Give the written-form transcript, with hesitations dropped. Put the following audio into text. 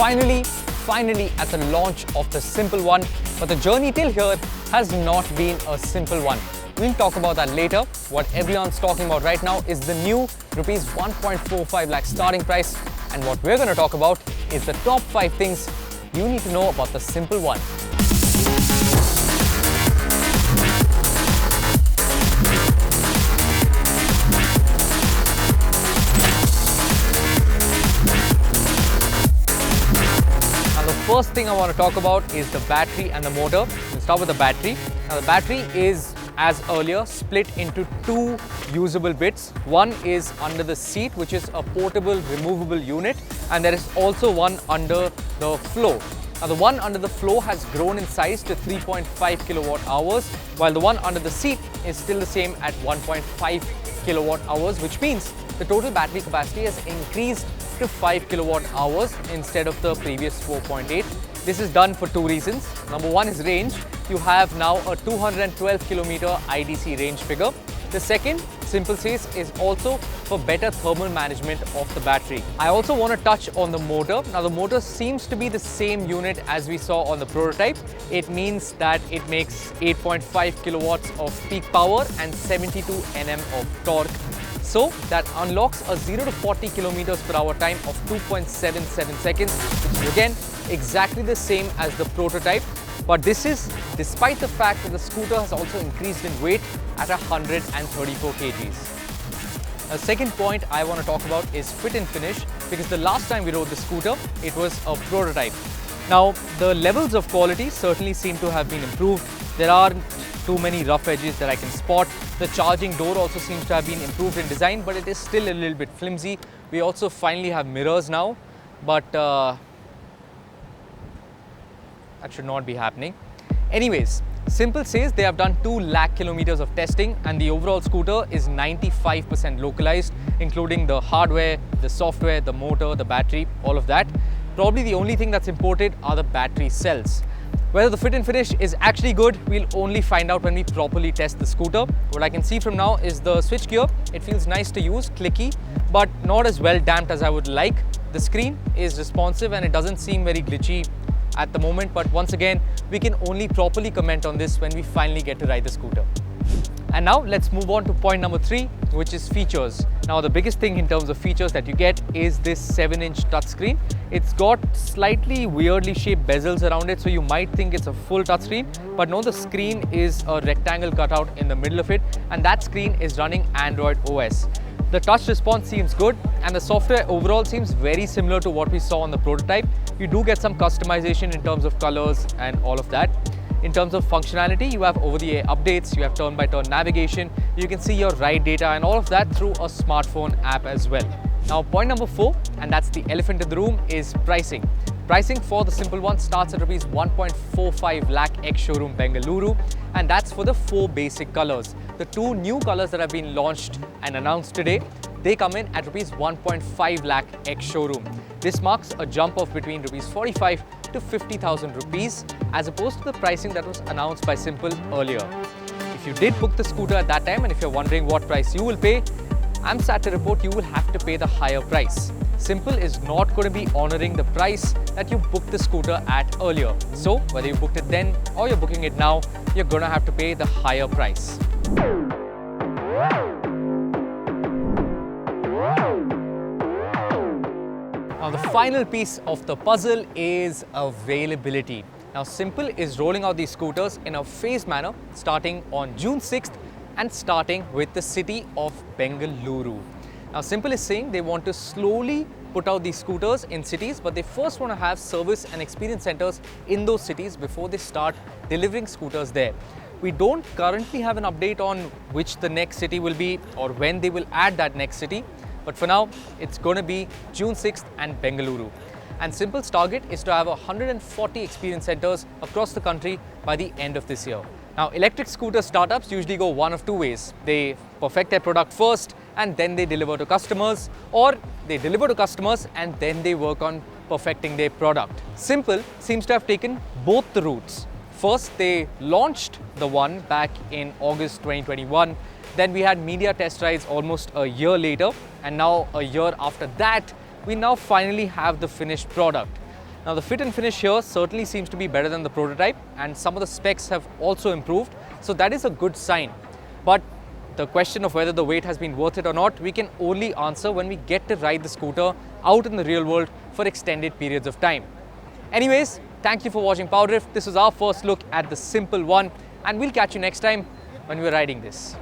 Finally at the launch of the Simple One, but the journey till here has not been a simple one. We'll talk about that later. What everyone's talking about right now is the new rupees 1.45 lakh starting price, and what we're going to talk about is the top 5 things you need to know about the Simple One. First thing I want to talk about is the battery and the motor. We'll start with the battery. Now the battery is, as earlier, split into 2 usable bits. One is under the seat, which is a portable removable unit, and there is also one under the floor. Now the one under the floor has grown in size to 3.5 kilowatt hours, while the one under the seat is still the same at 1.5 kilowatt hours, which means the total battery capacity has increased to 5 kilowatt hours instead of the previous 4.8. This is done for 2 reasons. Number one is range. You have now a 212 kilometer IDC range figure. The second, Simple says, is also for better thermal management of the battery. I also want to touch on the motor. Now the motor seems to be the same unit as we saw on the prototype. It means that it makes 8.5 kilowatts of peak power and 72 Nm of torque. So that unlocks a 0 to 40 kilometers per hour time of 2.77 seconds, which is again exactly the same as the prototype. But this is despite the fact that the scooter has also increased in weight at 134 kgs. The second point I want to talk about is fit and finish, because the last time we rode the scooter, it was a prototype. Now, the levels of quality certainly seem to have been improved. There aren't too many rough edges that I can spot. The charging door also seems to have been improved in design, but it is still a little bit flimsy. We also finally have mirrors now, but that should not be happening. Anyways, Simple says they have done 2 lakh kilometers of testing, and the overall scooter is 95% localized, including the hardware, the software, the motor, the battery, all of that. Probably the only thing that's imported are the battery cells. Whether the fit and finish is actually good, we'll only find out when we properly test the scooter. What I can see from now is the switch gear. It feels nice to use, clicky, but not as well damped as I would like. The screen is responsive and it doesn't seem very glitchy at the moment, but once again, we can only properly comment on this when we finally get to ride the scooter. And now let's move on to point number 3, which is features. Now the biggest thing in terms of features that you get is this 7-inch touchscreen. It's got slightly weirdly shaped bezels around it, so you might think it's a full touchscreen, but no, the screen is a rectangle cutout in the middle of it, and that screen is running Android OS. The touch response seems good, and the software overall seems very similar to what we saw on the prototype. You do get some customization in terms of colors and all of that. In terms of functionality, you have over-the-air updates, you have turn-by-turn navigation, you can see your ride data and all of that through a smartphone app as well. Now point number 4, and that's the elephant in the room, is pricing. Pricing for the Simple One starts at rupees 1.45 lakh ex-showroom Bengaluru, and that's for the 4 basic colors. The 2 new colors that have been launched and announced today, they come in at rupees 1.5 lakh ex-showroom. This marks a jump of between rupees 45 to 50,000 rupees as opposed to the pricing that was announced by Simple earlier. If you did book the scooter at that time and if you're wondering what price you will pay, I'm sad to report you will have to pay the higher price. Simple is not going to be honoring the price that you booked the scooter at earlier. So whether you booked it then or you're booking it now, you're going to have to pay the higher price. Now the final piece of the puzzle is availability. Now Simple is rolling out these scooters in a phased manner starting on June 6th and starting with the city of Bengaluru. Now Simple is saying they want to slowly put out these scooters in cities, but they first want to have service and experience centers in those cities before they start delivering scooters there. We don't currently have an update on which the next city will be or when they will add that next city. But for now, it's going to be June 6th and Bengaluru. And Simple's target is to have 140 experience centers across the country by the end of this year. Now, electric scooter startups usually go one of 2 ways. They perfect their product first and then they deliver to customers, or they deliver to customers and then they work on perfecting their product. Simple seems to have taken both the routes. First, they launched the One back in August 2021. Then we had media test rides almost a year later, and now a year after that, we now finally have the finished product. Now the fit and finish here certainly seems to be better than the prototype, and some of the specs have also improved, so that is a good sign. But the question of whether the wait has been worth it or not, we can only answer when we get to ride the scooter out in the real world for extended periods of time. Anyways, thank you for watching Powerdrift. This was our first look at the Simple One, and we'll catch you next time when we're riding this.